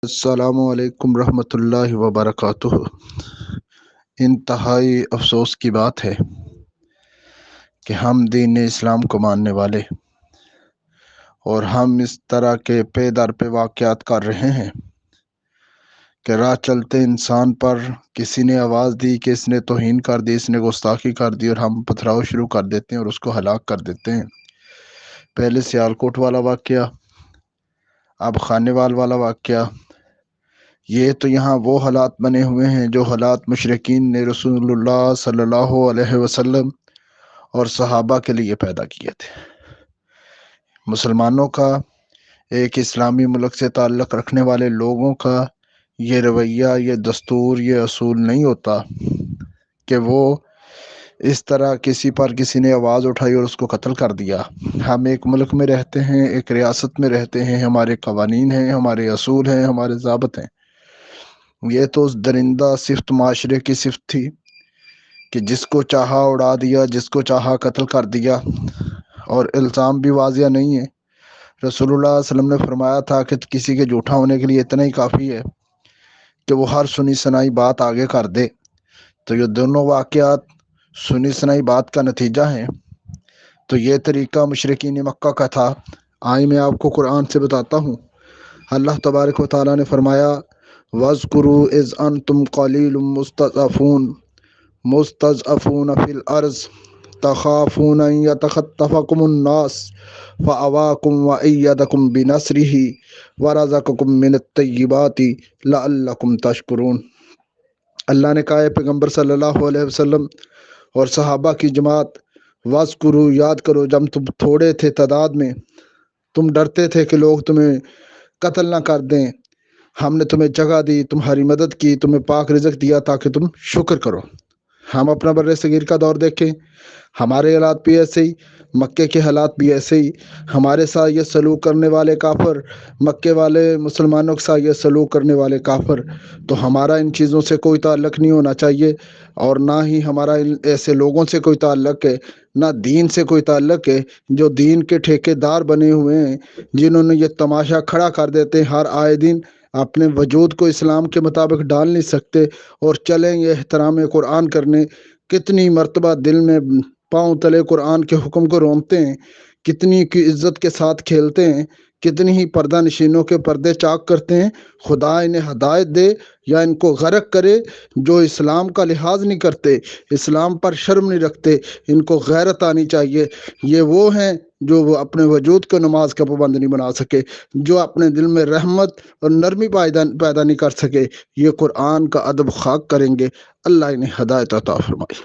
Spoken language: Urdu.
السلام علیکم ورحمۃ اللہ وبرکاتہ۔ انتہائی افسوس کی بات ہے کہ ہم دین اسلام کو ماننے والے اور ہم اس طرح کے پے در پہ واقعات کر رہے ہیں کہ راہ چلتے انسان پر کسی نے آواز دی کہ اس نے توہین کر دی، اس نے گستاخی کر دی، اور ہم پتھراؤ شروع کر دیتے ہیں اور اس کو ہلاک کر دیتے ہیں۔ پہلے سیالکوٹ والا واقعہ، اب خانیوال والا واقعہ۔ یہ تو یہاں وہ حالات بنے ہوئے ہیں جو حالات مشرکین نے رسول اللہ صلی اللہ علیہ وسلم اور صحابہ کے لیے پیدا کیے تھے۔ مسلمانوں کا، ایک اسلامی ملک سے تعلق رکھنے والے لوگوں کا یہ رویہ، یہ دستور، یہ اصول نہیں ہوتا کہ وہ اس طرح کسی نے آواز اٹھائی اور اس کو قتل کر دیا۔ ہم ایک ملک میں رہتے ہیں، ایک ریاست میں رہتے ہیں، ہمارے قوانین ہیں، ہمارے اصول ہیں، ہمارے ضابط ہیں۔ یہ تو اس درندہ صفت معاشرے کی صفت تھی کہ جس کو چاہا اڑا دیا، جس کو چاہا قتل کر دیا، اور الزام بھی واضح نہیں ہے۔ رسول اللہ صلی اللہ علیہ وسلم نے فرمایا تھا کہ کسی کے جھوٹا ہونے کے لیے اتنا ہی کافی ہے کہ وہ ہر سنی سنائی بات آگے کر دے۔ تو یہ دونوں واقعات سنی سنائی بات کا نتیجہ ہیں۔ تو یہ طریقہ مشرکین مکہ کا تھا۔ آئیں میں آپ کو قرآن سے بتاتا ہوں۔ اللہ تبارک و تعالیٰ نے فرمایا وَاذْكُرُوا إِذْ أَنْتُمْ قَلِيلٌ مُسْتَضْعَفُونَ فِي الْأَرْضِ تَخَافُونَ أَنْ يَتَخَطَّفَكُمُ النَّاسُ فَأَوَاكُمْ وَأَيَّدَكُمْ بِنَصْرِهِ وَرَزَقَكُمْ مِنَ الطَّيِّبَاتِ لَعَلَّكُمْ تَشْكُرُونَ۔ اللہ نے کہا ہے پیغمبر صلی اللہ علیہ وسلم اور صحابہ کی جماعت، وَاذْكُرُوا، یاد کرو جب تم تھوڑے تھے تعداد میں، تم ڈرتے تھے کہ لوگ تمہیں قتل نہ کر دیں، ہم نے تمہیں جگہ دی، تمہاری مدد کی، تمہیں پاک رزق دیا تاکہ تم شکر کرو۔ ہم اپنا بر صغیر کا دور دیکھیں، ہمارے حالات بھی ایسے ہی، مکے کے حالات بھی ایسے ہی۔ ہمارے ساتھ یہ سلوک کرنے والے کافر، مکے والے مسلمانوں کے ساتھ یہ سلوک کرنے والے کافر۔ تو ہمارا ان چیزوں سے کوئی تعلق نہیں ہونا چاہیے، اور نہ ہی ہمارا ایسے لوگوں سے کوئی تعلق ہے، نہ دین سے کوئی تعلق ہے جو دین کے ٹھیکیدار بنے ہوئے ہیں، جنہوں نے یہ تماشا کھڑا کر دیتے ہیں ہر آئے دن، اپنے وجود کو اسلام کے مطابق ڈال نہیں سکتے اور چلیں یہ احترام قرآن کرنے۔ کتنی مرتبہ دل میں پاؤں تلے قرآن کے حکم کو رومتے ہیں، کتنی کی عزت کے ساتھ کھیلتے ہیں، کتنی ہی پردہ نشینوں کے پردے چاک کرتے ہیں۔ خدا انہیں ہدایت دے یا ان کو غرق کرے جو اسلام کا لحاظ نہیں کرتے، اسلام پر شرم نہیں رکھتے۔ ان کو غیرت آنی چاہیے۔ یہ وہ ہیں جو وہ اپنے وجود کو نماز کا پابند نہیں بنا سکے، جو اپنے دل میں رحمت اور نرمی پیدا نہیں کر سکے۔ یہ قرآن کا ادب خاک کریں گے۔ اللہ انہیں ہدایت عطا فرمائے۔